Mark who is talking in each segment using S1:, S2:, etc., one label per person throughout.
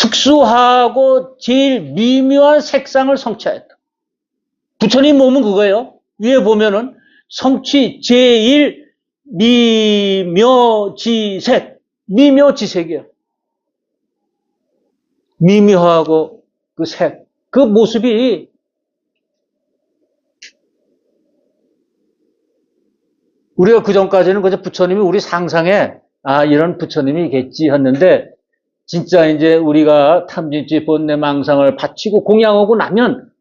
S1: 특수하고 제일 미묘한 색상을 성취하였다. 부처님 몸은 그거예요. 위에 보면은 성취 제일 미묘지색, 미묘지색이에요. 미묘하고 그 색, 그 모습이 우리가 그 전까지는 그저 부처님이 우리 상상에 이런 부처님이겠지 했는데 진짜 이제 우리가 탐진치 번뇌망상을 바치고 공양하고 나면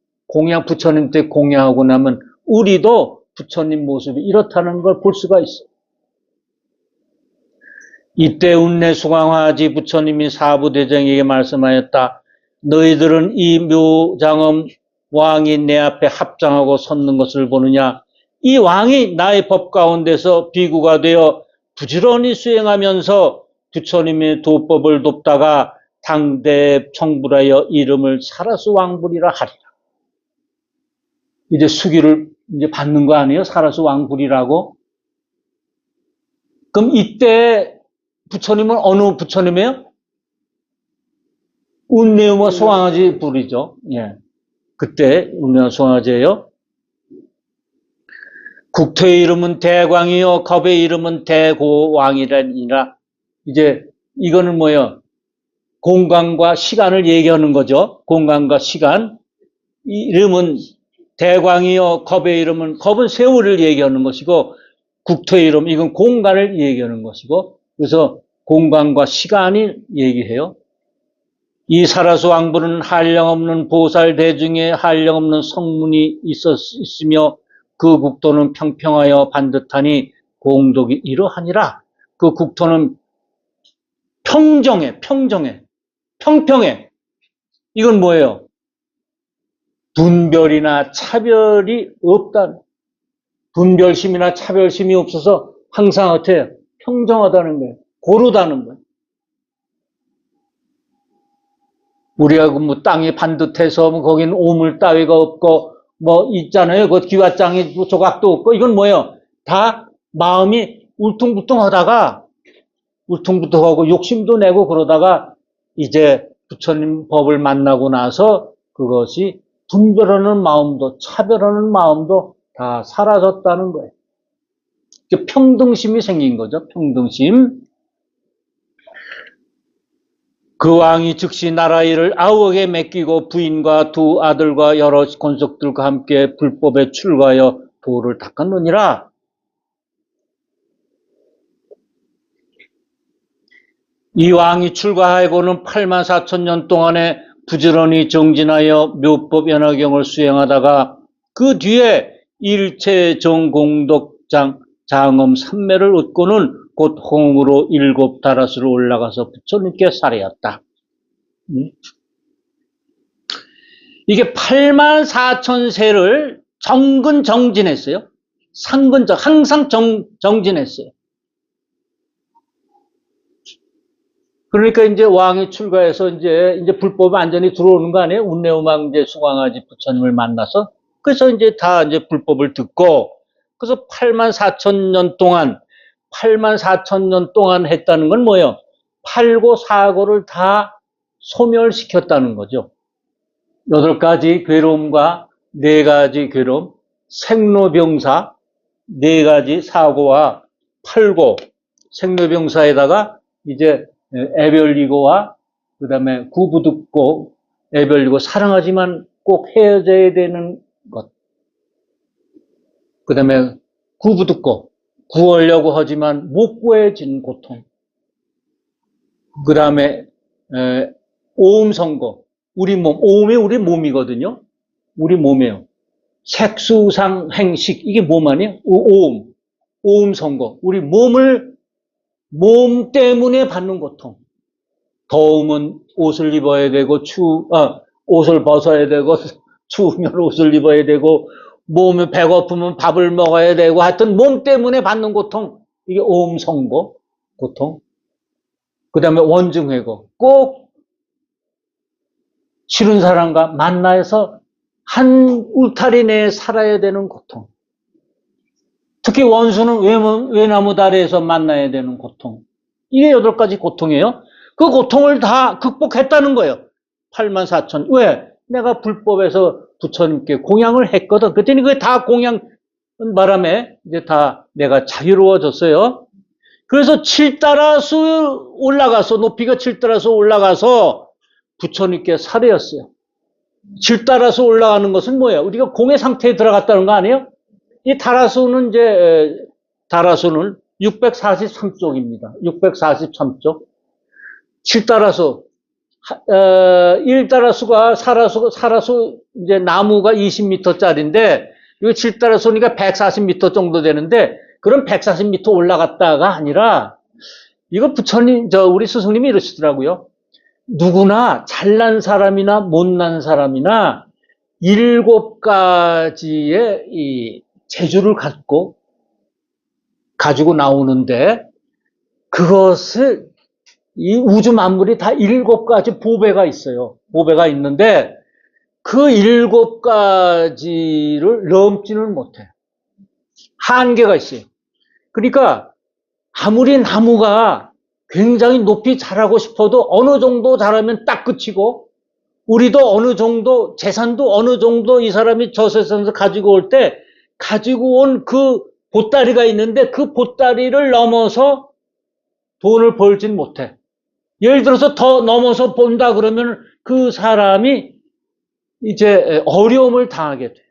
S1: 부처님 때 공양하고 나면 우리도 부처님 모습이 이렇다는 걸 볼 수가 있어요. 이때 운내수광화지 부처님이 사부대장에게 말씀하였다. 너희들은 이 묘장엄 왕이 내 앞에 합장하고 섰는 것을 보느냐. 이 왕이 나의 법 가운데서 비구가 되어 부지런히 수행하면서 부처님의 도법을 돕다가 당대 청불하여 이름을 사라수 왕불이라 하리라. 이제 수기를 이제 받는 거 아니에요? 사라수 왕불이라고. 그럼 이때 부처님은 어느 부처님이에요? 운내음과 소왕아지 불이죠. 예. 그때 운내와 소왕아지예요. 국토의 이름은 대광이요 겁의 이름은 대고왕이라니라. 이제 이거는 뭐예요? 공간과 시간을 얘기하는 거죠. 공간과 시간. 이름은 대광이요 겁의 이름은 겁은 세월을 얘기하는 것이고 국토의 이름 이건 공간을 얘기하는 것이고 그래서 공간과 시간이 얘기해요. 이 사라수 왕부는 한량없는 보살 대중에 한량없는 성문이 있으며 그 국토는 평평하여 반듯하니 공덕이 이러하니라. 그 국토는 평정해. 평평해. 이건 뭐예요? 분별이나 차별이 없다는, 분별심이나 차별심이 없어서 항상 어때요? 평정하다는 거예요. 고르다는 거예요. 우리가 뭐 땅이 반듯해서 뭐 거기는 오물 따위가 없고 뭐 있잖아요. 그 기와장이 조각도 없고 이건 뭐예요? 다 마음이 울퉁불퉁하다가 울퉁불퉁하고 욕심도 내고 그러다가 이제 부처님 법을 만나고 나서 그것이 분별하는 마음도 차별하는 마음도 다 사라졌다는 거예요. 평등심이 생긴 거죠. 평등심. 그 왕이 즉시 나라 일을 아우에게 맡기고 부인과 두 아들과 여러 권속들과 함께 불법에 출가하여 도를 닦았느니라. 이 왕이 출가하고는 84,000년 동안에 부지런히 정진하여 묘법 연화경을 수행하다가 그 뒤에 일체정공덕장 장엄 삼매를 얻고는 곧 홍으로 7다라스로 올라가서 부처님께 살해였다. 이게 84,000세를 정진했어요. 항상 정진했어요. 그러니까 이제 왕이 출가해서 이제 불법이 완전히 들어오는 거 아니에요? 운내우망제 수광아지 부처님을 만나서. 그래서 이제 다 이제 불법을 듣고, 그래서 84,000년 동안 했다는 건 뭐예요? 팔고 사고를 다 소멸시켰다는 거죠. 8가지 괴로움과 4가지 괴로움, 생로병사, 4가지 사고와 팔고, 생로병사에다가 이제 애별리고와 그 다음에 구부듣고 애별리고 사랑하지만 꼭 헤어져야 되는 것. 그 다음에 구부듣고 구하려고 하지만 못 구해진 고통. 그 다음에 오음선고. 우리 몸, 오음이 우리 몸이거든요. 우리 몸이에요. 색수상 행식 이게 몸 아니에요? 오음선고. 우리 몸 때문에 받는 고통. 더우면 옷을 입어야 되고, 옷을 벗어야 되고, 추우면 옷을 입어야 되고, 몸이 배고프면 밥을 먹어야 되고, 하여튼 몸 때문에 받는 고통. 이게 오음선고, 고통. 그 다음에 원증회고. 꼭 싫은 사람과 만나서 한 울타리 내에 살아야 되는 고통. 특히 원수는 외나무 다리에서 만나야 되는 고통. 이게 8가지 고통이에요. 그 고통을 다 극복했다는 거예요. 84,000. 왜? 내가 불법에서 부처님께 공양을 했거든. 그랬더니 그게 다 공양 바람에 이제 다 내가 자유로워졌어요. 그래서 7다라수 올라가서, 높이가 7다라수 올라가서 부처님께 살해였어요. 7다라수 올라가는 것은 뭐예요? 우리가 공의 상태에 들어갔다는 거 아니에요? 이 다라수는 이제, 다라수는 643쪽입니다. 643쪽. 7다라수. 1다라수가, 사라수, 이제 나무가 20m짜리인데, 이거 7다라수니까 140m 정도 되는데, 그럼 140m 올라갔다가 아니라, 이거 부처님, 우리 스승님이 이러시더라고요. 누구나 잘난 사람이나 못난 사람이나 7가지의 이 재주를 가지고 나오는데, 그것을 이 우주 만물이 다 7가지 보배가 있어요. 보배가 있는데 그 7가지를 넘지는 못해. 한계가 있어요. 그러니까 아무리 나무가 굉장히 높이 자라고 싶어도 어느 정도 자라면 딱 그치고, 우리도 어느 정도, 재산도 어느 정도 이 사람이 저 세상에서 가지고 올 때 가지고 온 그 보따리가 있는데 그 보따리를 넘어서 돈을 벌진 못해. 예를 들어서 더 넘어서 본다 그러면 그 사람이 이제 어려움을 당하게 돼.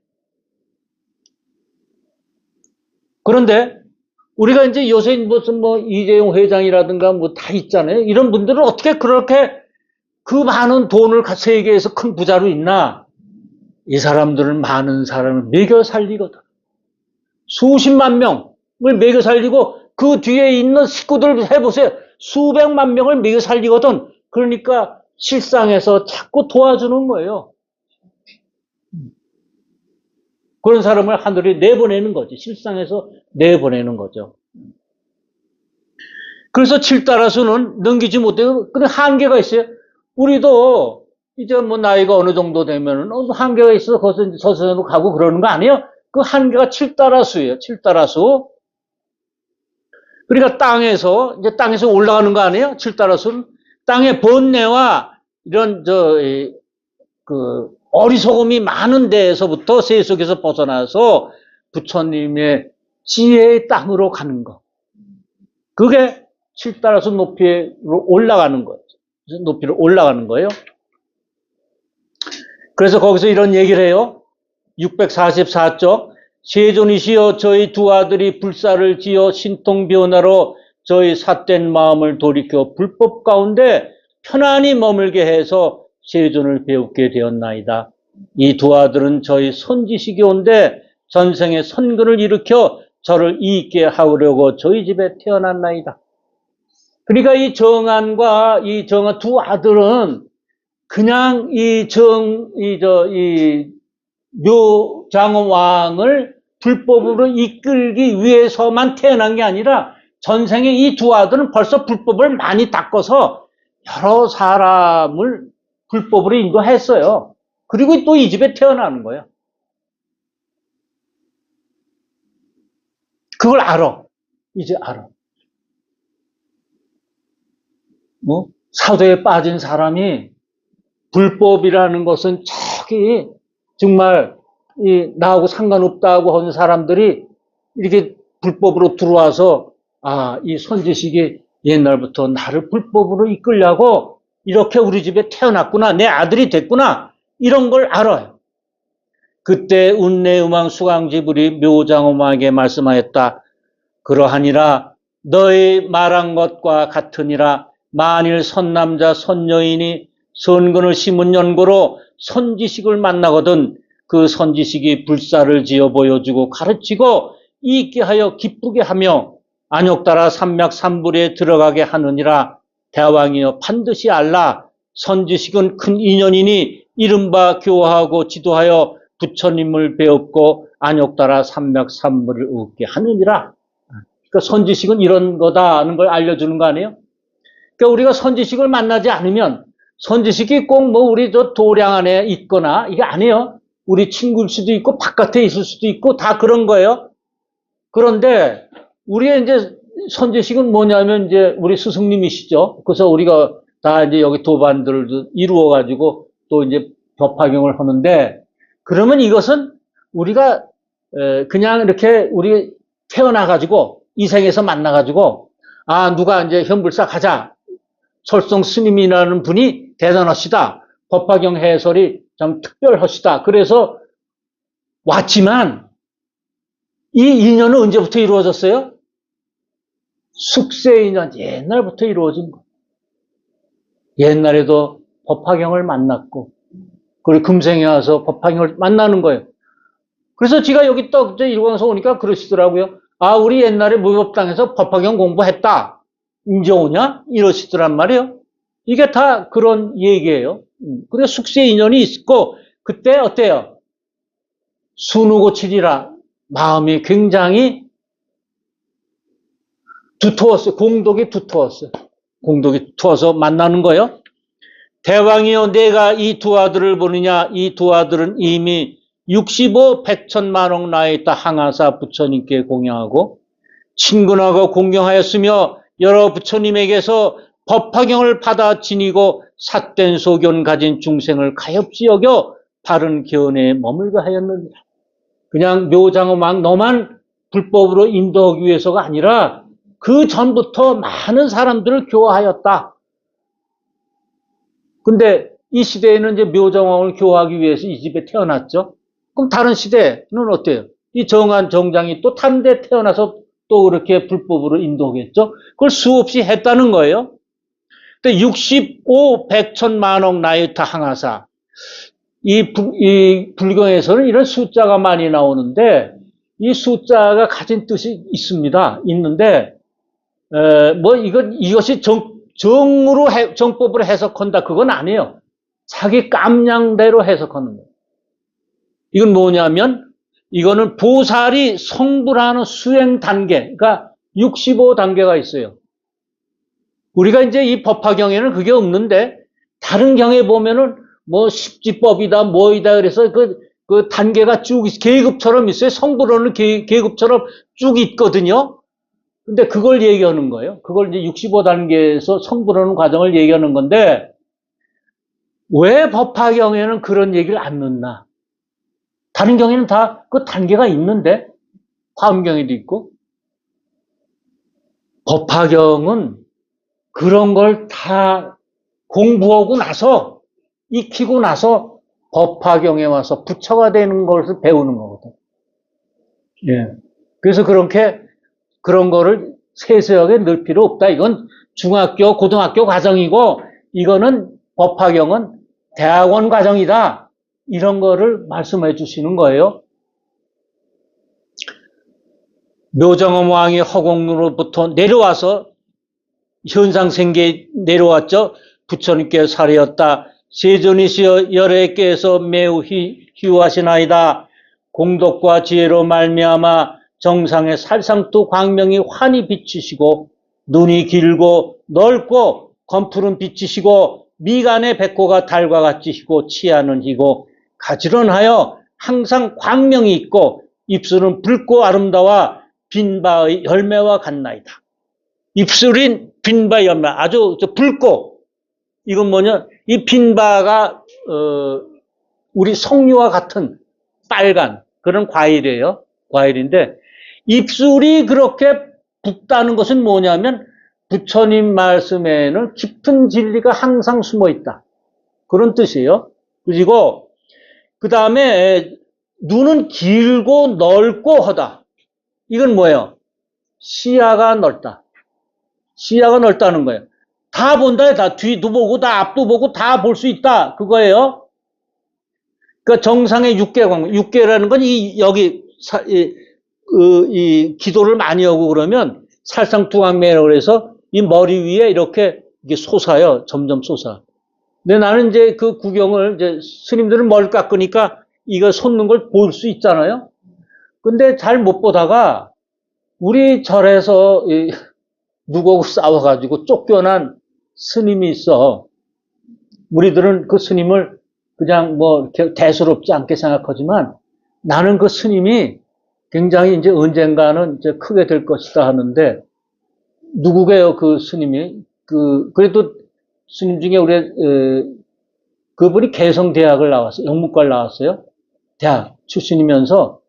S1: 그런데 우리가 이제 요새 무슨 뭐 이재용 회장이라든가 뭐 다 있잖아요. 이런 분들은 어떻게 그렇게 그 많은 돈을 세계에서 큰 부자로 있나? 이 사람들은 많은 사람을 먹여 살리거든. 수십만 명을 먹여 살리고 그 뒤에 있는 식구들 해보세요. 수백만 명을 먹여 살리거든. 그러니까 실상에서 자꾸 도와주는 거예요. 그런 사람을 하늘이 내보내는 거지. 실상에서 내보내는 거죠. 그래서 7다라수는 넘기지 못해요. 근데 한계가 있어요. 우리도 이제 뭐 나이가 어느 정도 되면은 한계가 있어서 거기서 이제 서서히 가고 그러는 거 아니에요? 그 한계가 7다라수예요. 7다라수. 그러니까 땅에서 올라가는 거 아니에요? 7다라수는. 땅의 번뇌와 이런 어리석음이 많은 데에서부터 세속에서 벗어나서 부처님의 지혜의 땅으로 가는 거. 그게 7다라수 높이로 올라가는 거예요. 높이로 올라가는 거예요. 그래서 거기서 이런 얘기를 해요. 644쪽. 세존이시여 저희 두 아들이 불사를 지어 신통변화로 저희 삿된 마음을 돌이켜 불법 가운데 편안히 머물게 해서 세존을 배우게 되었나이다. 이 두 아들은 저희 선지식이 온데 전생에 선근을 일으켜 저를 이익게 하려고 저희 집에 태어났나이다. 그러니까 이 정안과 이 정안 두 아들은 그냥 묘장왕을 불법으로 이끌기 위해서만 태어난 게 아니라 전생에 이 두 아들은 벌써 불법을 많이 닦아서 여러 사람을 불법으로 인도했어요. 그리고 또 이 집에 태어나는 거예요. 그걸 알아. 이제 알아. 뭐 사도에 빠진 사람이 불법이라는 것은 저기 정말 나하고 상관없다고 하는 사람들이 이렇게 불법으로 들어와서 이 선지식이 옛날부터 나를 불법으로 이끌려고 이렇게 우리 집에 태어났구나, 내 아들이 됐구나, 이런 걸 알아요. 그때 운내음왕 수강지불이 묘장엄왕에게 말씀하였다. 그러하니라 너희 말한 것과 같으니라. 만일 선남자 선여인이 선근을 심은 연고로 선지식을 만나거든 그 선지식이 불사를 지어 보여주고 가르치고 있게 하여 기쁘게 하며 안욕따라 삼맥삼불에 들어가게 하느니라. 대왕이여 반드시 알라. 선지식은 큰 인연이니 이른바 교화하고 지도하여 부처님을 배웠고 안욕따라 삼맥삼불을 얻게 하느니라. 그러니까 선지식은 이런 거다는 걸 알려주는 거 아니에요? 그러니까 우리가 선지식을 만나지 않으면 선지식이 꼭 뭐 우리 저 도량 안에 있거나 이게 아니에요. 우리 친구일 수도 있고 바깥에 있을 수도 있고 다 그런 거예요. 그런데 우리의 이제 선지식은 뭐냐면 이제 우리 스승님이시죠. 그래서 우리가 다 이제 여기 도반들을 이루어가지고 또 이제 법화경을 하는데, 그러면 이것은 우리가 그냥 이렇게 우리 태어나가지고 이 생에서 만나가지고 누가 이제 현불사 가자, 설성 스님이라는 분이 대단하시다, 법화경 해설이 참 특별하시다, 그래서 왔지만 이 인연은 언제부터 이루어졌어요? 숙세 인연, 옛날부터 이루어진 거예요. 옛날에도 법화경을 만났고, 그리고 금생에 와서 법화경을 만나는 거예요. 그래서 제가 여기 또 이제 일광서 오니까 그러시더라고요. 우리 옛날에 무법당에서 법화경 공부했다, 이제 오냐? 이러시더란 말이에요. 이게 다 그런 얘기예요. 그래, 숙세 인연이 있고, 그때 어때요? 순우고칠이라 마음이 굉장히 두터웠어요. 공덕이 두터웠어요. 공덕이 두어서 만나는 거예요. 대왕이여, 내가 이 두 아들을 보느냐? 이 두 아들은 이미 65 백천만억 나에 있다 항아사 부처님께 공양하고 친근하고 공경하였으며 여러 부처님에게서 법화경을 받아 지니고 삿된 소견 가진 중생을 가엾이 여겨 바른 견해에 머물게 하였느니라. 그냥 묘장엄왕 너만 불법으로 인도하기 위해서가 아니라 그 전부터 많은 사람들을 교화하였다. 근데 이 시대에는 이제 묘장왕을 교화하기 위해서 이 집에 태어났죠. 그럼 다른 시대는 어때요? 이 정한 정장이 또 다른 데 태어나서 또 그렇게 불법으로 인도하겠죠? 그걸 수없이 했다는 거예요. 근데 65 백천만억 나이타 항하사. 이 불경에서는 이런 숫자가 많이 나오는데, 이 숫자가 가진 뜻이 있습니다. 있는데, 이것이 정법으로 해석한다, 그건 아니에요. 자기 깜냥대로 해석하는 거예요. 이건 뭐냐면, 이거는 보살이 성불하는 수행 단계, 그러니까 65단계가 있어요. 우리가 이제 이 법화경에는 그게 없는데, 다른 경에 보면은 뭐 십지법이다, 뭐이다, 그래서 그 단계가 쭉 계급처럼 있어요. 성불하는 계급처럼 쭉 있거든요. 근데 그걸 얘기하는 거예요. 그걸 이제 65단계에서 성불하는 과정을 얘기하는 건데, 왜 법화경에는 그런 얘기를 안 넣나? 다른 경에는 다 그 단계가 있는데, 화엄경에도 있고. 법화경은 그런 걸 다 공부하고 나서, 익히고 나서 법화경에 와서 부처가 되는 것을 배우는 거거든. 예. 그래서 그런 거를 세세하게 넣을 필요 없다. 이건 중학교, 고등학교 과정이고, 이거는 법화경은 대학원 과정이다. 이런 거를 말씀해 주시는 거예요. 묘정엄 왕이 허공으로부터 내려와서 현상생계에 내려왔죠. 부처님께 사례였다. 세존이시여 열애께서 매우 희유하시나이다. 공덕과 지혜로 말미암아 정상의 살상투 광명이 환히 비치시고 눈이 길고 넓고 검푸른 빛이시고 미간의 백호가 달과 같이시고 치아는 희고 가지런하여 항상 광명이 있고 입술은 붉고 아름다워 빈바의 열매와 같나이다. 입술인 빈바 열매, 아주 붉고, 이건 뭐냐, 이 빈바가 우리 석류와 같은 빨간 그런 과일이에요. 과일인데 입술이 그렇게 붉다는 것은 뭐냐면 부처님 말씀에는 깊은 진리가 항상 숨어 있다, 그런 뜻이에요. 그리고 그 다음에 눈은 길고 넓고 하다. 이건 뭐예요? 시야가 넓다. 시야가 넓다는 거예요. 다 본다. 다 뒤도 보고 다 앞도 보고 다 볼 수 있다, 그거예요. 그러니까 정상의 육계광, 육계라는 건 여기 이 기도를 많이 하고 그러면 살상투광매라고 해서 이 머리 위에 이렇게 솟아요. 점점 솟아. 근데 나는 이제 그 구경을, 이제 스님들은 머리 깎으니까 이거 솟는 걸 볼 수 있잖아요. 근데 잘 못 보다가 우리 절에서 누구하고 싸워가지고 쫓겨난 스님이 있어. 우리들은 그 스님을 그냥 뭐 이렇게 대수롭지 않게 생각하지만 나는 그 스님이 굉장히 이제 언젠가는 이제 크게 될 것이다 하는데, 누구게요, 그 스님이? 그래도 스님 중에 그분이 개성대학을 나왔어요. 영문과를 나왔어요. 대학 출신이면서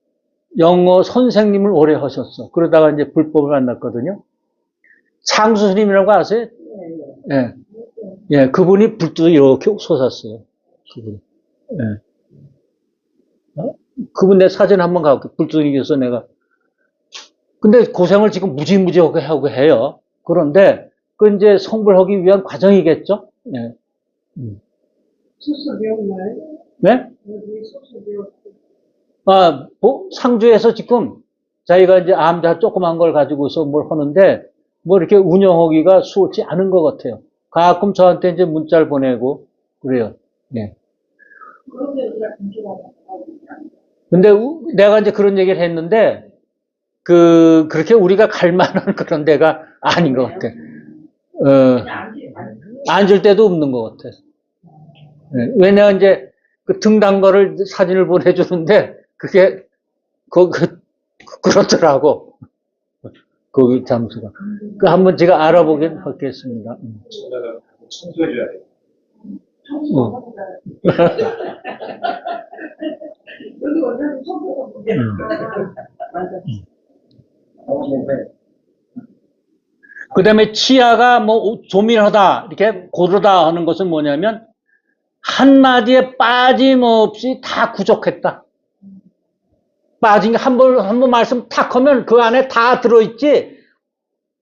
S1: 영어 선생님을 오래 하셨어. 그러다가 이제 불법을 만났거든요. 상수 스님이라고 아세요? 예. 예, 그분이 불도 이렇게 솟았어요. 그분. 예. 그분 내 사진 한번 가볼게. 불두니에서 내가. 근데 고생을 지금 무지무지하게 하고 해요. 그런데, 그 이제 성불하기 위한 과정이겠죠? 예.
S2: 수술 배웠나요?
S1: 네?
S2: 수술 배웠어요.
S1: 상주에서 지금 자기가 이제 암자 조그만 걸 가지고서 뭘 하는데, 뭐 이렇게 운영하기가 수월치 않은 것 같아요. 가끔 저한테 이제 문자를 보내고, 그래요. 네.
S2: 그런데 우리가 공부하고.
S1: 근데 내가 이제 그런 얘기를 했는데, 그렇게 우리가 갈 만한 그런 데가 아닌 것 같아. 앉을 데도 없는 것 같아. 네. 왜냐, 이제, 그 등단 거를 사진을 보내주는데, 그게, 그렇더라고. 거기 장소가. 한번 제가 알아보긴 하겠습니다.
S3: 청소해줘야 돼.
S2: 여기 원장님 청소가 문제. 맞아.
S1: 그 다음에 치아가 뭐 조밀하다, 이렇게 고르다 하는 것은 뭐냐면, 한마디에 빠짐없이 다 부족했다. 빠진 게 한 번 말씀 탁 하면 그 안에 다 들어있지,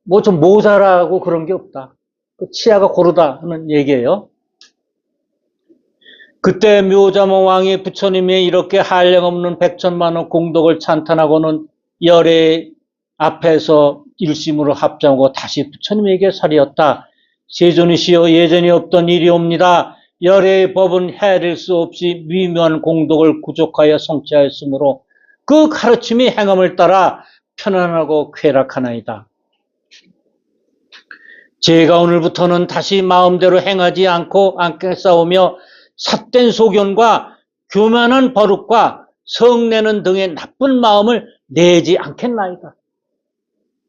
S1: 뭐 좀 모자라고 그런 게 없다. 치아가 고르다 하는 얘기예요. 그때 묘자몽 왕이 부처님이 이렇게 한량없는 백천만원 공덕을 찬탄하고는 열애 앞에서 일심으로 합장하고 다시 부처님에게 살이었다. 세존이시여 예전에 없던 일이옵니다. 열애의 법은 헤아릴 수 없이 미묘한 공덕을 구족하여 성취하였으므로 그 가르침이 행함을 따라 편안하고 쾌락하나이다. 제가 오늘부터는 다시 마음대로 행하지 않겠사오며 삿된 소견과 교만한 버릇과 성내는 등의 나쁜 마음을 내지 않겠나이다.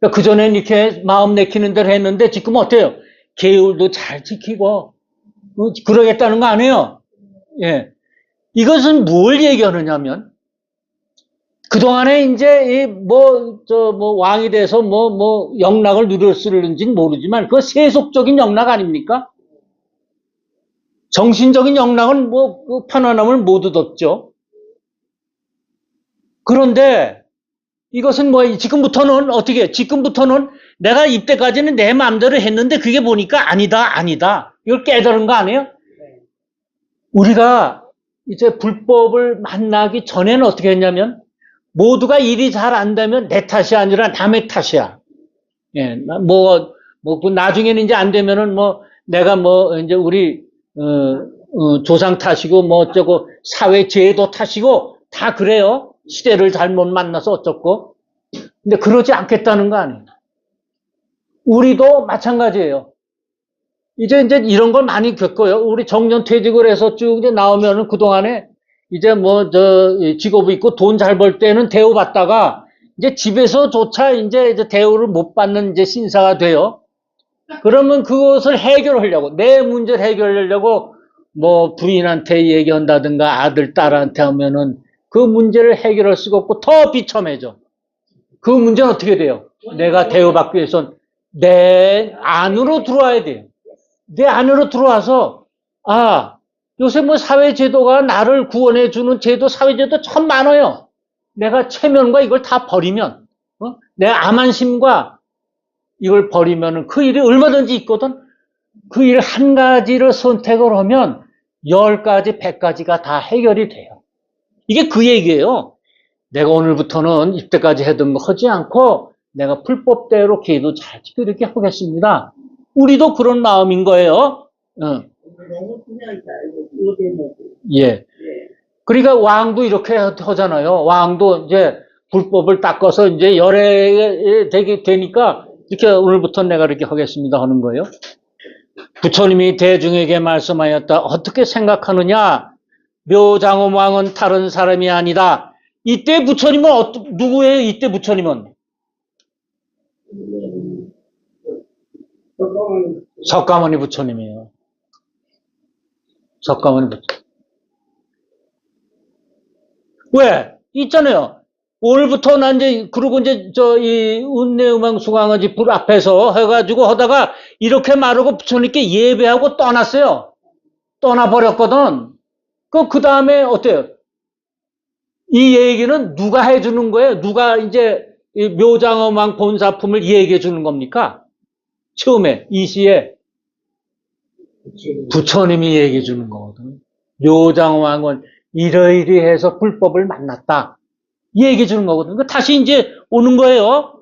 S1: 그러니까 그전엔 이렇게 마음 내키는 대로 했는데 지금 어때요? 계율도 잘 지키고 그러겠다는 거 아니에요? 예. 이것은 뭘 얘기하느냐면 그동안에 이제 왕이 돼서 영락을 누렸을는지는 모르지만 그건 세속적인 영락 아닙니까? 정신적인 영락은 그 편안함을 못 얻었죠. 그런데 이것은 지금부터는 어떻게, 지금부터는 내가 이때까지는 내 마음대로 했는데 그게 보니까 아니다. 이걸 깨달은 거 아니에요? 우리가 이제 불법을 만나기 전에는 어떻게 했냐면 모두가 일이 잘 안 되면 내 탓이 아니라 남의 탓이야. 예, 나중에는 이제 안 되면은 내가 이제 우리, 조상 탓이고 어쩌고 사회 제도 탓이고 다 그래요. 시대를 잘못 만나서 어쩌고. 근데 그러지 않겠다는 거 아니에요. 우리도 마찬가지예요. 이제 이런 걸 많이 겪어요. 우리 정년 퇴직을 해서 쭉 이제 나오면은 그동안에 이제 직업이 있고 돈 잘 벌 때는 대우받다가 이제 집에서조차 이제 대우를 못 받는 이제 신사가 돼요. 그러면 그것을 해결하려고, 내 문제를 해결하려고 부인한테 얘기한다든가 아들, 딸한테 하면은 그 문제를 해결할 수가 없고 더 비참해져. 그 문제는 어떻게 돼요? 내가 대우받기 위해선 내 안으로 들어와야 돼요. 내 안으로 들어와서, 요새 사회제도가 나를 구원해주는 제도, 사회제도 참 많아요. 내가 체면과 이걸 다 버리면, 내 암안심과 이걸 버리면 그 일이 얼마든지 있거든. 그 일 한 가지를 선택을 하면 10가지, 100가지가 다 해결이 돼요. 이게 그 얘기예요. 내가 오늘부터는 이때까지 했던 거 하지 않고 내가 불법대로 기도 잘 지키고 이렇게 하겠습니다. 우리도 그런 마음인 거예요.
S2: 너무 중요하다.
S1: 예. 그러니까 왕도 이렇게 하잖아요. 왕도 이제 불법을 닦아서 이제 열애 되니까 이렇게 오늘부터 내가 이렇게 하겠습니다 하는 거예요. 부처님이 대중에게 말씀하였다. 어떻게 생각하느냐? 묘장엄 왕은 다른 사람이 아니다. 이때 부처님은 누구예요? 이때 부처님은? 석가모니 부처님이에요. 석가모니 부처. 왜? 있잖아요. 올부터 난 이제, 그러고 이제, 이, 운내음왕수강아지 불 앞에서 해가지고 하다가 이렇게 말하고 부처님께 예배하고 떠났어요. 떠나버렸거든. 그 다음에 어때요? 이 얘기는 누가 해주는 거예요? 누가 이제 이 묘장엄왕 본사품을 얘기해 주는 겁니까? 처음에, 이 시에 부처님이 얘기해 주는 거거든. 묘장엄왕은 이러이리 해서 불법을 만났다. 얘기해 주는 거거든. 다시 이제 오는 거예요.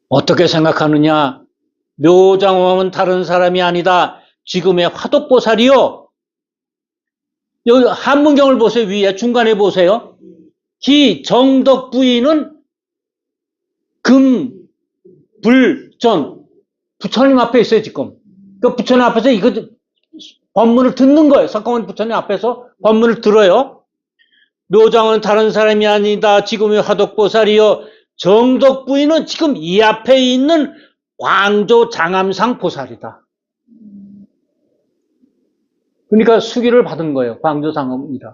S1: 어떻게 생각하느냐? 묘장엄왕은 다른 사람이 아니다. 지금의 화독보살이요. 여기 한문경을 보세요. 위에 중간에 보세요. 기 정덕 부인은 금, 불, 전. 부처님 앞에 있어요, 지금. 그 부처님 앞에서 이거 법문을 듣는 거예요. 석가모니 부처님 앞에서 법문을 들어요. 묘장은 다른 사람이 아니다. 지금의 화독보살이요. 정덕 부인은 지금 이 앞에 있는 광조 장암상 보살이다. 그러니까 수기를 받은 거예요. 광조 장암이라.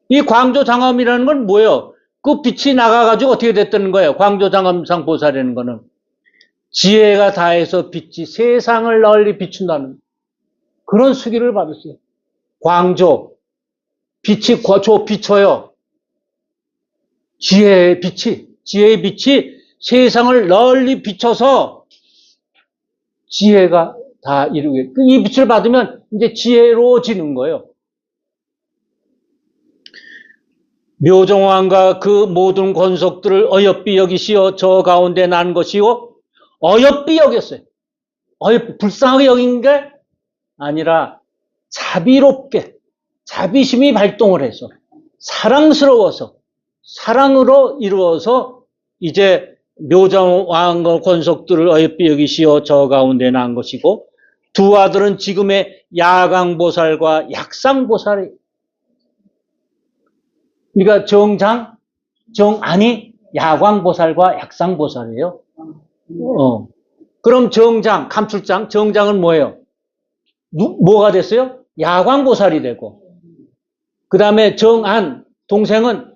S1: 이 광조 장암이라는 건 뭐예요? 그 빛이 나가가지고 어떻게 됐다는 거예요? 광조 장암상 보살이라는 거는. 지혜가 다해서 빛이 세상을 널리 비춘다는 그런 수기를 받았어요. 광조. 빛이 비춰요. 지혜의 빛이 세상을 널리 비춰서 지혜가 다 이루게. 이 빛을 받으면 이제 지혜로워지는 거예요. 묘정왕과 그 모든 권속들을 어여삐 여기시어 저 가운데 난 것이요. 어여삐 여겼어요. 불쌍하게 여긴 게 아니라 자비롭게, 자비심이 발동을 해서, 사랑스러워서, 사랑으로 이루어서 이제 묘정왕과 권속들을 어여삐 여기시어 저 가운데 난 것이고, 두 아들은 지금의 야광보살과 약상보살이, 그러니까 정안이 야광보살과 약상보살이에요. 그럼 정장은 뭐예요? 뭐가 됐어요? 야광보살이 되고, 그 다음에 정안, 동생은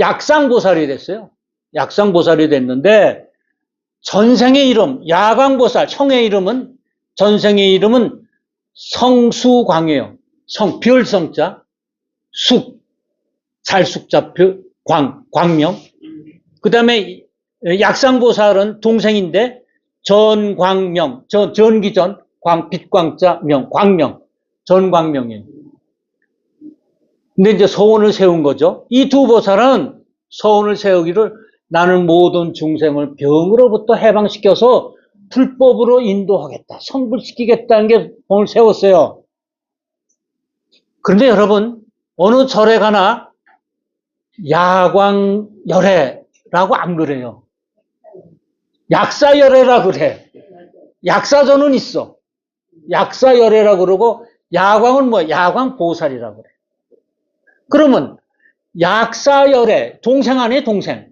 S1: 약상보살이 됐어요. 약상보살이 됐는데, 전생의 이름, 야광보살, 전생의 이름은 성수광이에요. 별성자, 잘숙자, 광명. 그 다음에 약상보살은 동생인데, 전광명, 전기전, 빛광자, 광명, 전광명이에요. 근데 이제 서원을 세운 거죠. 이 두 보살은 서원을 세우기를 나는 모든 중생을 병으로부터 해방시켜서 불법으로 인도하겠다, 성불시키겠다는 게 본을 세웠어요. 그런데 여러분, 어느 절에 가나 야광열애라고 안 그래요. 약사열애라고 그래. 약사전은 있어. 약사열애라고 그러고, 야광은 뭐야? 야광보살이라고 그래. 그러면 약사열애, 동생 아니에요? 동생.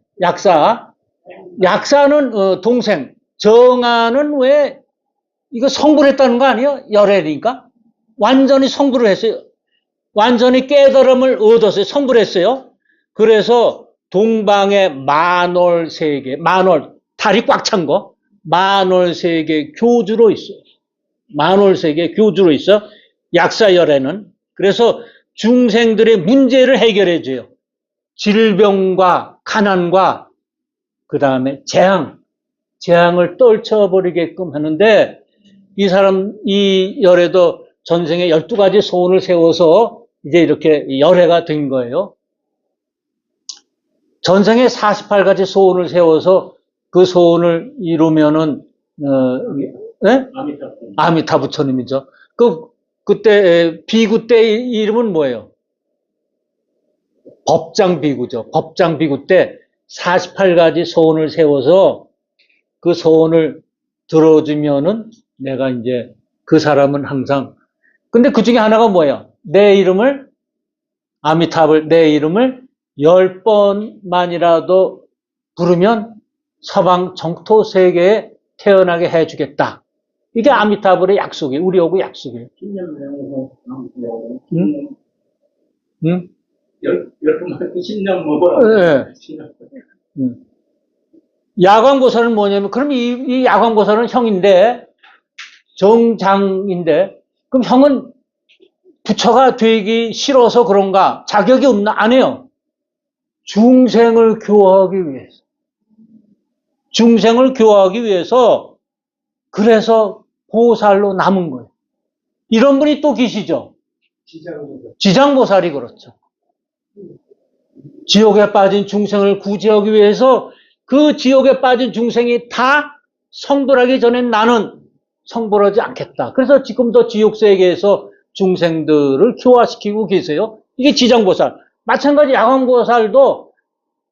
S1: 약사는 동생. 정아는 왜 이거 성불했다는 거 아니에요? 열애니까. 완전히 성불을 했어요. 완전히 깨달음을 얻었어요. 성불했어요. 그래서 동방에 만월세계, 다리 꽉 찬 거, 만월세계 교주로 있어요. 만월세계 교주로 있어. 약사열애는. 그래서 중생들의 문제를 해결해줘요. 질병과 가난과 그 다음에 재앙을 떨쳐버리게끔 하는데, 이 열애도 전생에 12가지 소원을 세워서 이제 이렇게 열애가 된 거예요. 전생에 48가지 소원을 세워서 그 소원을 이루면은, 네? 아미타 부처님이죠. 그때, 비구 때 이름은 뭐예요? 법장비구죠. 법장비구 때 48가지 소원을 세워서 그 소원을 들어주면은 내가 이제 그 사람은 항상, 근데 그 중에 하나가 뭐예요? 내 이름을 10번만이라도 부르면 서방 정토 세계에 태어나게 해주겠다. 이게 아미타불의 약속이에요. 우리하고 약속이에요. 응? 응?
S3: 여러분 10년 먹어.
S1: 네. 야광보살은 뭐냐면, 그럼 이 야광보살은 형인데, 정장인데, 그럼 형은 부처가 되기 싫어서 그런가? 자격이 없나? 안 해요. 중생을 교화하기 위해서. 중생을 교화하기 위해서, 그래서 보살로 남은 거예요. 이런 분이 또 계시죠? 지장보살이 그렇죠. 지옥에 빠진 중생을 구제하기 위해서 그 지옥에 빠진 중생이 다 성불하기 전에 나는 성불하지 않겠다. 그래서 지금도 지옥세계에서 중생들을 교화시키고 계세요. 이게 지장보살. 마찬가지 야광보살도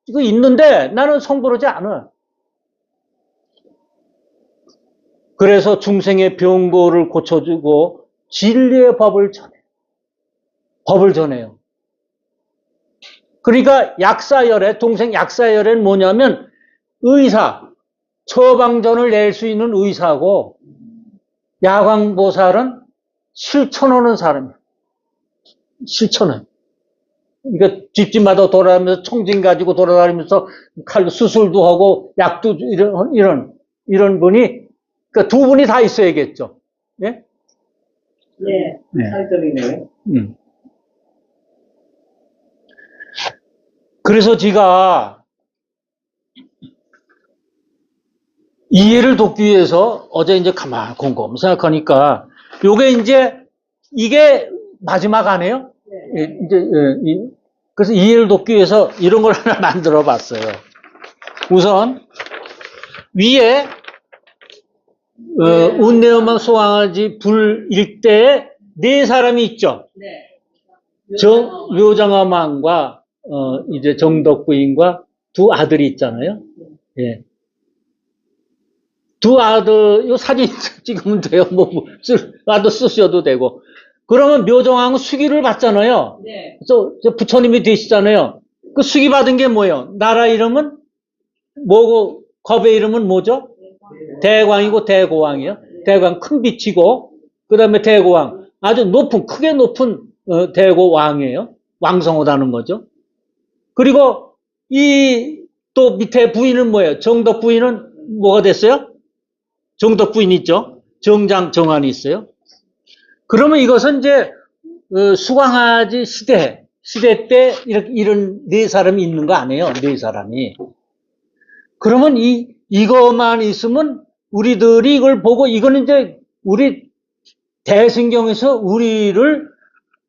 S1: 이거 있는데 나는 성불하지 않아. 그래서 중생의 병고를 고쳐주고 진리의 법을 전해요. 법을 전해요. 그러니까 약사열애, 동생 약사열애는 뭐냐면 의사, 처방전을 낼 수 있는 의사고 야광보살은 실천하는 사람이에요. 실천해. 그러니까 집집마다 돌아다니면서 청진 가지고 돌아다니면서 칼로 수술도 하고 약도 이런 분이 그러니까 두 분이 다 있어야겠죠. 예?
S2: 네.
S3: 차이점이네요.
S1: 그래서 제가 이해를 돕기 위해서 어제 이제 가만 곰곰 생각하니까 요게 이제 이게 마지막 아니에요?
S2: 네.
S1: 그래서 이해를 돕기 위해서 이런 걸 하나 만들어 봤어요. 우선 위에 운내음악 소강아지 불 일대에 네 사람이 있죠.
S2: 네.
S1: 묘장엄왕과 이제 정덕 부인과 두 아들이 있잖아요. 예. 두 아들, 요 사진 찍으면 돼요. 나도 쓰셔도 되고. 그러면 묘정왕은 수기를 받잖아요.
S2: 네.
S1: 그래서 부처님이 되시잖아요. 그 수기 받은 게 뭐예요? 나라 이름은 뭐고, 겁의 이름은 뭐죠? 대광이고 대고왕이요. 대광 큰 빛이고, 그 다음에 대고왕. 아주 높은, 크게 높은 대고왕이에요. 왕성하다는 거죠. 그리고 또 밑에 부인은 뭐예요? 정덕 부인은 뭐가 됐어요? 정덕 부인 있죠? 정장 정한이 있어요. 그러면 이것은 이제 수광아지 시대 때 이런 네 사람이 있는 거 아니에요? 네 사람이. 그러면 이것만 있으면 우리들이 이걸 보고 이거는 이제 우리 대승경에서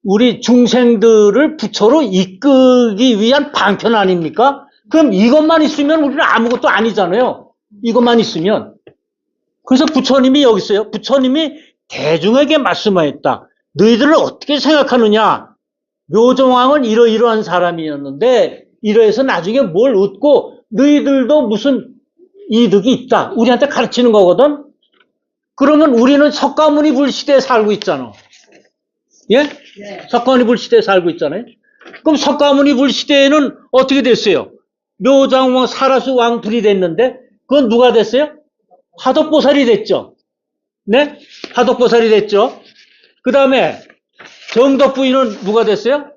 S1: 우리 중생들을 부처로 이끌기 위한 방편 아닙니까? 그럼 이것만 있으면 우리는 아무것도 아니잖아요. 이것만 있으면. 그래서 부처님이 여기 있어요. 부처님이 대중에게 말씀하였다. 너희들을 어떻게 생각하느냐? 묘정왕은 이러이러한 사람이었는데 이러해서 나중에 뭘 얻고 너희들도 무슨 이득이 있다. 우리한테 가르치는 거거든. 그러면 우리는 석가모니 불시대에 살고 있잖아. 예?
S2: 네.
S1: 석가모니 불시대에 살고 있잖아요. 그럼 석가모니 불시대에는 어떻게 됐어요? 묘장왕, 사라수 왕 둘이 됐는데 그건 누가 됐어요? 화덕보살이 됐죠. 네? 화덕보살이 됐죠. 그 다음에 정덕 부인은 누가 됐어요?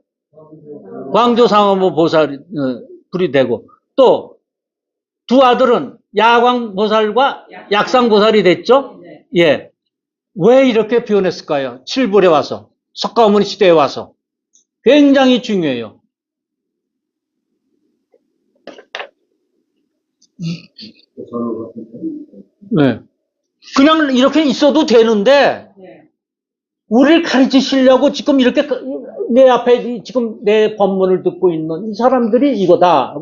S1: 광조상어모 보살이 불이 되고 또 두 아들은 야광보살과 약상보살이 됐죠. 예. 왜 이렇게 표현했을까요? 칠불에 와서 석가모니 시대에 와서 굉장히 중요해요. 네. 그냥 이렇게 있어도 되는데 우리를 가르치시려고 지금 이렇게 내 앞에 지금 내 법문을 듣고 있는 이 사람들이 이거다.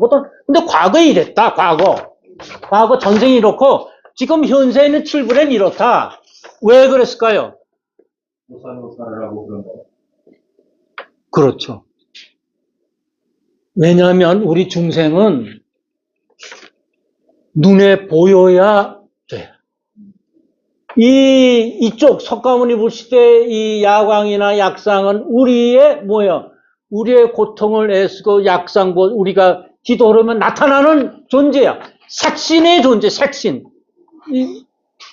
S1: 근데 과거에 이랬다. 과거 전생이 이렇고 지금 현세에 있는 칠불엔 이렇다. 왜 그랬을까요?
S3: 모살하고 그런 거.
S1: 그렇죠. 왜냐하면 우리 중생은 눈에 보여야 돼. 이쪽 석가모니 불시대 이 야광이나 약상은 우리의 우리의 고통을 애쓰고 약상고 우리가 기도하면 나타나는 존재야. 색신의 존재, 색신.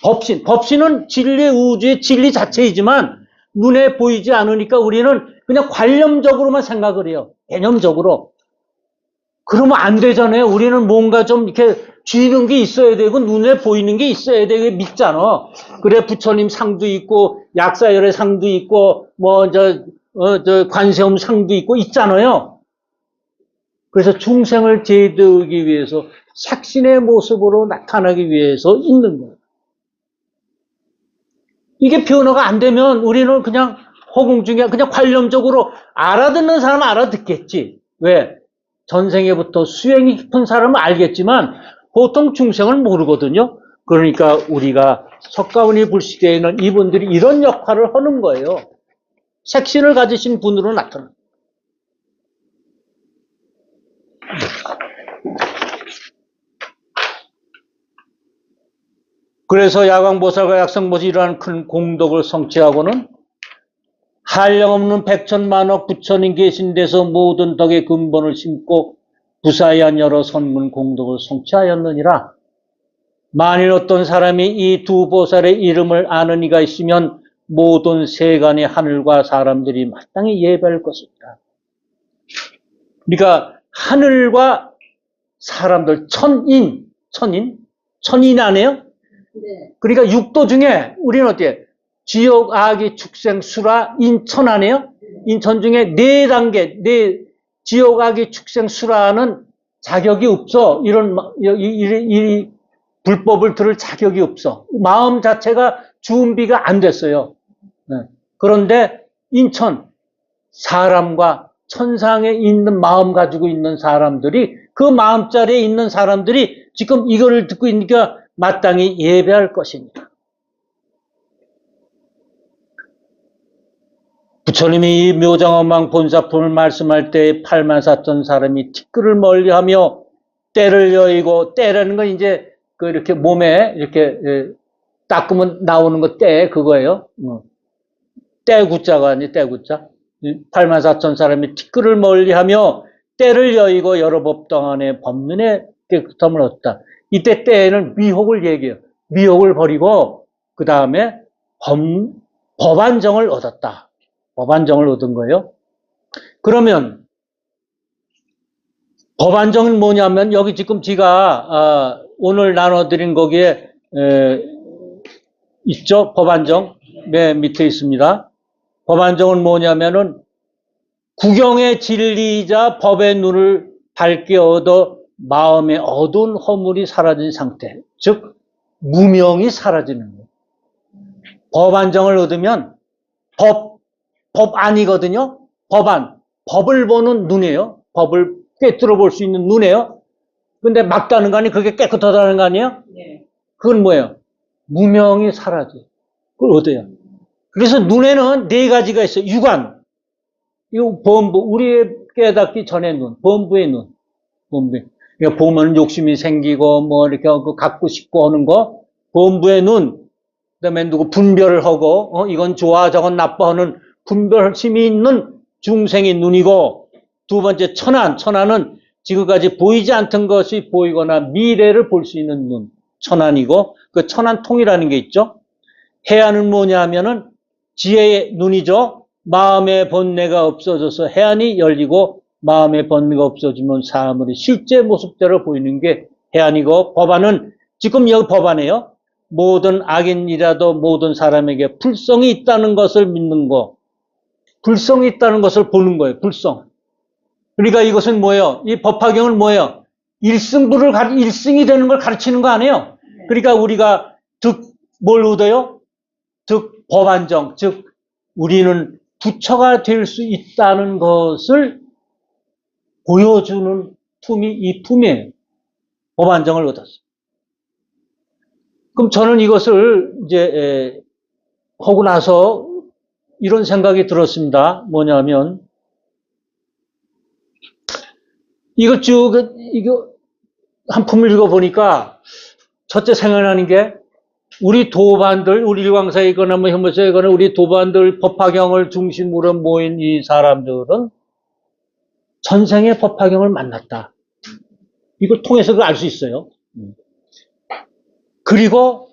S1: 법신은 진리 우주의 진리 자체이지만 눈에 보이지 않으니까 우리는 그냥 관념적으로만 생각을 해요. 개념적으로. 그러면 안 되잖아요. 우리는 뭔가 좀 이렇게 쥐는 게 있어야 되고 눈에 보이는 게 있어야 되고 믿잖아. 그래 부처님 상도 있고 약사열의 상도 있고 뭐 저 관세음 상도 있고 있잖아요. 그래서 중생을 제도하기 위해서 색신의 모습으로 나타나기 위해서 있는 거예요. 이게 변화가 안 되면 우리는 그냥 허공 중에 그냥 관념적으로 알아듣는 사람은 알아듣겠지. 왜? 전생에부터 수행이 깊은 사람은 알겠지만 보통 중생은 모르거든요. 그러니까 우리가 석가모니 불시대에는 이분들이 이런 역할을 하는 거예요. 색신을 가지신 분으로 나타나. 그래서 야광보살과 약성보살이 이러한 큰 공덕을 성취하고는 한량없는 백천만억 부처님 계신 데서 모든 덕의 근본을 심고 부사한 여러 선문 공덕을 성취하였느니라. 만일 어떤 사람이 이 두 보살의 이름을 아는 이가 있으면 모든 세간의 하늘과 사람들이 마땅히 예배할 것이다. 그러니까 하늘과 사람들 천인 아니에요?
S2: 네.
S1: 그러니까 육도 중에 우리는 어때요? 지옥, 악의, 축생, 수라, 인천 아니에요? 인천 중에 네 단계, 지옥, 악의, 축생, 수라는 자격이 없어. 이 불법을 들을 자격이 없어. 마음 자체가 준비가 안 됐어요. 네. 그런데 인천, 사람과 천상에 있는 마음 가지고 있는 사람들이 그 마음자리에 있는 사람들이 지금 이거를 듣고 있으니까 마땅히 예배할 것입니다. 부처님이 이 묘장엄망 본사품을 말씀할 때 84,000 사람이 티끌을 멀리하며 때를 여의고, 때라는 건 이제 그 이렇게 몸에 이렇게 닦으면 나오는 거 때 그거예요. 때구자가 아니 때구자. 84,000 사람이 티끌을 멀리하며 때를 여의고 여러 법당 안에 법륜에 깨끗함을 얻다. 이때 때에는 미혹을 얘기해요. 미혹을 버리고 그 다음에 법안정을 얻었다. 법안정을 얻은 거예요. 그러면 법안정은 뭐냐면 여기 지금 제가 오늘 나눠드린 거기에 있죠. 법안정 맨 밑에 있습니다. 법안정은 뭐냐면은 구경의 진리이자 법의 눈을 밝게 얻어 마음의 어두운 허물이 사라진 상태, 즉 무명이 사라지는 거예요. 법안정을 얻으면 법 아니거든요. 법을 보는 눈이에요. 법을 꿰뚫어 볼 수 있는 눈이에요. 근데 막다는 거 아니에요? 그게 깨끗하다는 거 아니에요?
S2: 네.
S1: 그건 뭐예요? 무명이 사라져. 그걸 얻어요. 그래서 눈에는 네 가지가 있어요. 육안, 이 범부, 우리의 깨닫기 전의 눈, 범부의 눈, 범부. 그러니까 보면 욕심이 생기고 뭐 이렇게 갖고 싶고 하는 거, 범부의 눈. 그다음에 누구 분별을 하고 이건 좋아 저건 나빠 하는 분별심이 있는 중생의 눈이고, 두 번째 천안은 지금까지 보이지 않던 것이 보이거나 미래를 볼 수 있는 눈, 천안이고, 그 천안통이라는 게 있죠. 해안은 뭐냐 하면은 지혜의 눈이죠. 마음의 번뇌가 없어져서 해안이 열리고, 마음의 번뇌가 없어지면 사물이 실제 모습대로 보이는 게 해안이고, 법안은 지금 여기 법안이에요. 모든 악인이라도 모든 사람에게 불성이 있다는 것을 믿는 거, 불성이 있다는 것을 보는 거예요. 불성. 그러니까 이것은 뭐예요? 이 법화경은 뭐예요? 일승이 되는 걸 가르치는 거 아니에요? 그러니까 우리가 뭘 얻어요? 법안정, 즉 우리는 부처가 될 수 있다는 것을 보여주는 품이 이 품이에요. 법안정을 얻었어요. 그럼 저는 이것을 이제 하고 나서 이런 생각이 들었습니다. 뭐냐면 이거 한 품을 읽어보니까 첫째 생각나는 게 우리 도반들, 우리 일광사이거나 뭐 현무사이거나 우리 도반들 법화경을 중심으로 모인 이 사람들은 전생의 법화경을 만났다. 이걸 통해서 그걸 알 수 있어요. 그리고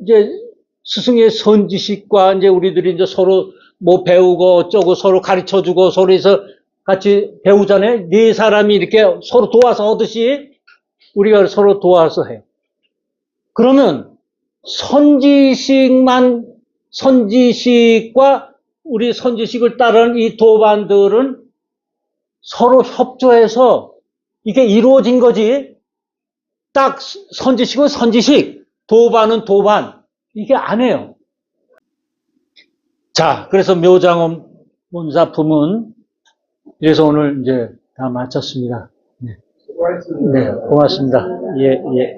S1: 이제 스승의 선지식과 이제 우리들이 이제 서로 뭐 배우고 어쩌고 서로 가르쳐 주고 서로에서 같이 배우잖아요. 네 사람이 이렇게 서로 도와서 하듯이 우리가 서로 도와서 해요. 그러면 선지식과 우리 선지식을 따르는 이 도반들은 서로 협조해서 이게 이루어진 거지. 딱 선지식은 선지식, 도반은 도반. 이게 아니에요. 자, 그래서 묘장원 문사품은 그래서 오늘 이제 다 마쳤습니다. 네,
S3: 수고하셨습니다.
S1: 네 고맙습니다. 예, 예.